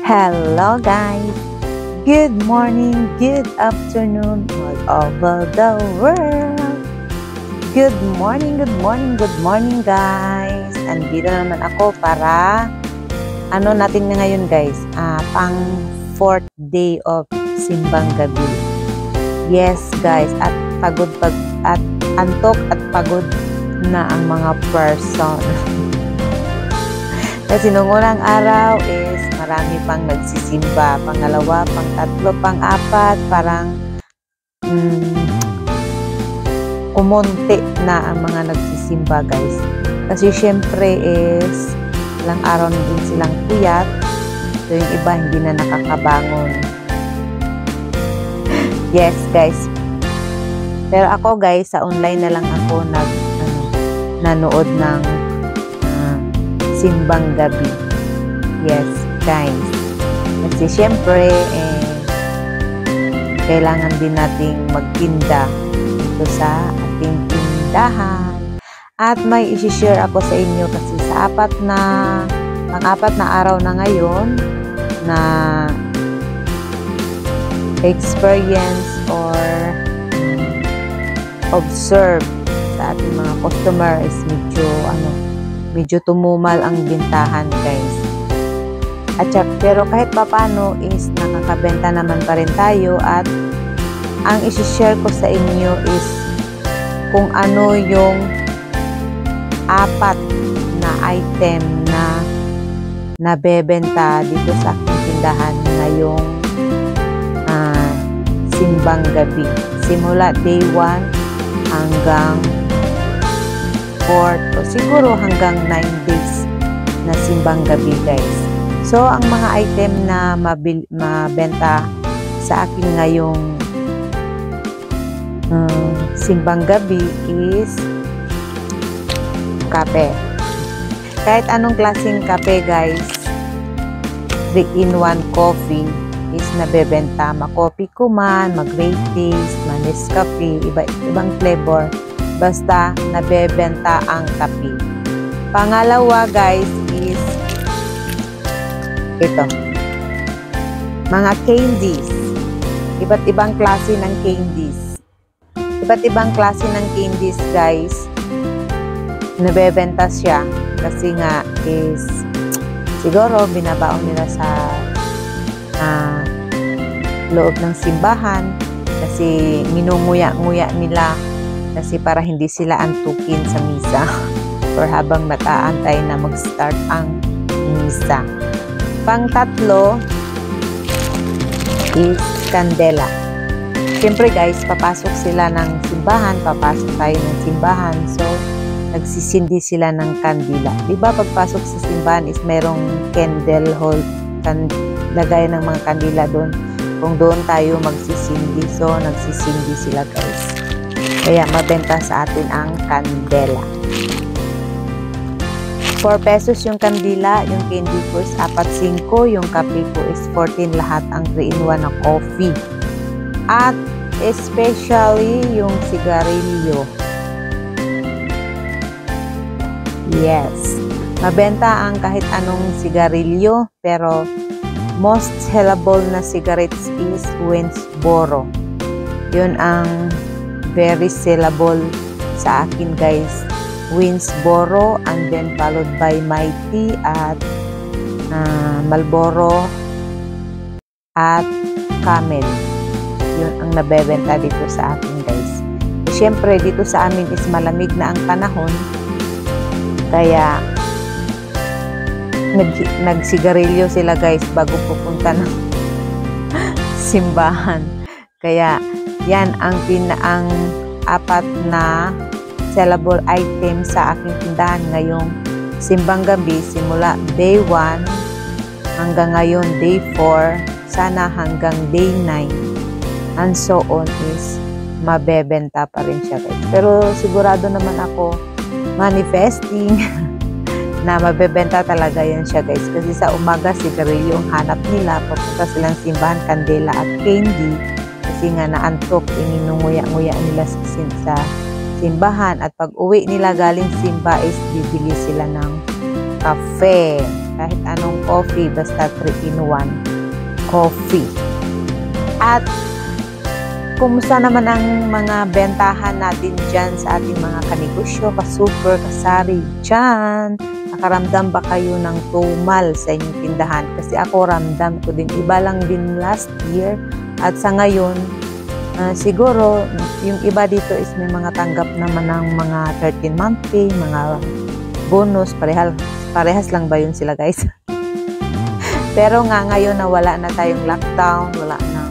Hello guys! Good morning, good afternoon all over the world! Good morning, good morning, good morning guys! Andito naman ako para natin na ngayon guys, pang 4th day of Simbang Gabi. Yes guys, at antok at pagod na ang mga person. Kasi nung unang araw is marami pang nagsisimba. Pangalawa, pang-tatlo, pang-apat, parang kumonti na ang mga nagsisimba guys. Kasi syempre is ilang araw na din silang puyat. So yung iba hindi na nakakabangon. Yes guys. Pero ako guys, sa online na lang ako nanood ng Simbang Gabi. Yes, guys. Kasi syempre, kailangan din nating magtinda dito sa ating tindahan. At may isi-share ako sa inyo kasi sa pang-apat na araw na ngayon na experience or observe sa ating mga customer is medyo tumumal ang bintahan guys. Pero kahit papano is nakakabenta naman pa rin tayo, at ang isi-share ko sa inyo is kung ano yung 4 na item na nabebenta dito sa aking tindahan ngayong Simbang Gabi. Simula day 1 hanggang 4th o siguro hanggang 9 days na Simbang Gabi guys. So ang mga item na mabenta sa akin ngayong Simbang Gabi is kape. Kahit anong klaseng kape guys, 3-in-1 coffee is nabebenta. Ma-coffee ko man, mag-great taste, ma-Nescafe, ibang flavor. Basta nabebenta ang kape. Pangalawa guys is ito. Mga candies. Iba't ibang klase ng candies. Iba't ibang klase ng candies guys. Nabebenta siya. Kasi nga is siguro binabaon nila sa loob ng simbahan. Kasi minunguya-nguya nila. Kasi para hindi sila antukin sa misa or habang nakaantay na mag-start ang misa. Pang-tatlo is kandela. Siyempre guys, papasok sila ng simbahan, papasok tayo ng simbahan. So, nagsisindi sila ng kandila. Diba pagpasok sa simbahan is merong candle hall, lagay ng mga kandila doon. Kung doon tayo magsisindi, so nagsisindi sila guys. Kaya mabenta sa atin ang kandela. 4 pesos yung kandila, yung candy ko is 4.5, yung kape ko is 14 lahat ang 3-in-1 na coffee. At especially yung sigarilyo. Yes. Mabenta ang kahit anong sigarilyo, pero most sellable na cigarettes is Winsboro. Yun ang very sellable sa akin guys. Winsboro, and then followed by Mighty at Marlboro at Camel. Yun ang nabebenta dito sa akin guys. Siyempre dito sa amin is malamig na ang panahon, kaya nagsigarilyo sila guys bago pupunta ng simbahan. Kaya yan ang 4 na sellable item sa aking tindahan ngayong Simbang Gabi, simula day 1 hanggang ngayon day 4, sana hanggang day 9 and so on is mabebenta pa rin siya guys. Pero sigurado naman ako manifesting na mabebenta talaga yan siya guys, kasi sa umaga sigarilyo yung hanap nila, papunta silang simbahan, kandela at candy kasi nga naantok, ininunguya-nguya nila sa simbahan, at pag uwi nila galing simba is bibili sila ng kafe. kahit anong coffee, basta 3-in-1 coffee. At kumusta naman ang mga bentahan natin dyan sa ating mga kanegosyo, ka-super, kasari dyan? Nakaramdam ba kayo ng tumal sa inyong tindahan? Kasi ako ramdam ko din. Iba lang din last year at sa ngayon, siguro yung iba dito is may mga tanggap naman ng mga 13-month pay, mga bonus, parehas lang ba yun sila guys? Pero nga ngayon na wala na tayong lockdown, wala na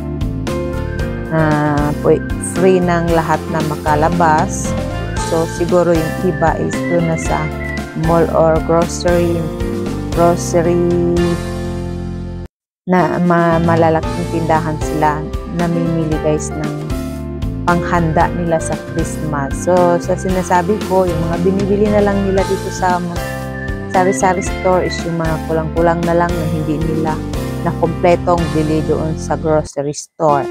free ng lahat na makalabas. So, siguro yung iba is doon na sa mall or grocery na malalaking tindahan sila namimili guys ng panghanda nila sa Christmas. So, sa sinasabi ko, yung mga binibili na lang nila dito sa sari-sari store is yung mga kulang-kulang na lang na hindi nila na kompletong bili doon sa grocery store.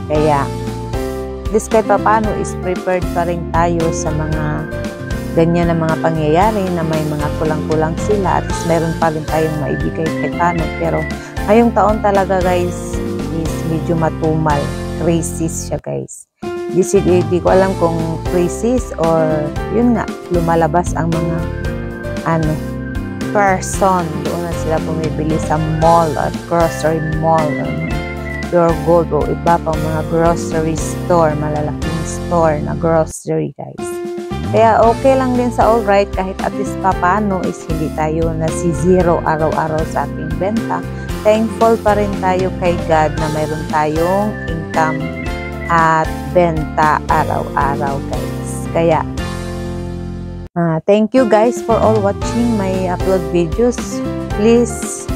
Kaya, this kahit pa paano is prepared pa rin tayo sa mga ganyan na mga pangyayari na may mga kulang-kulang sila at meron pa rin tayong maibigay kahit paano. Pero ngayong taon talaga guys is medyo matumal. Crisis siya guys. Di ko alam kung crisis or yun nga, lumalabas ang mga person. Doon na sila bumibili sa mall at grocery mall or Pure Gold o iba pang mga grocery store, malalaking store na grocery guys. Kaya okay lang din sa alright kahit at least paano is hindi tayo nasi-zero araw-araw sa ating benta. Thankful pa rin tayo kay God na mayroon tayong income at benta araw-araw guys. Kaya thank you guys for all watching my upload videos. Please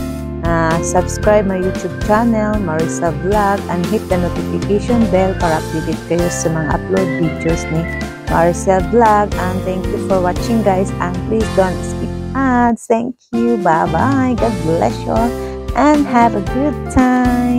subscribe my YouTube channel, Maricel Vlog, and hit the notification bell para updated kayo sa mga upload videos ni Maricel Vlog. And thank you for watching guys, and please don't skip ads. Thank you, bye bye, God bless you, and have a good time.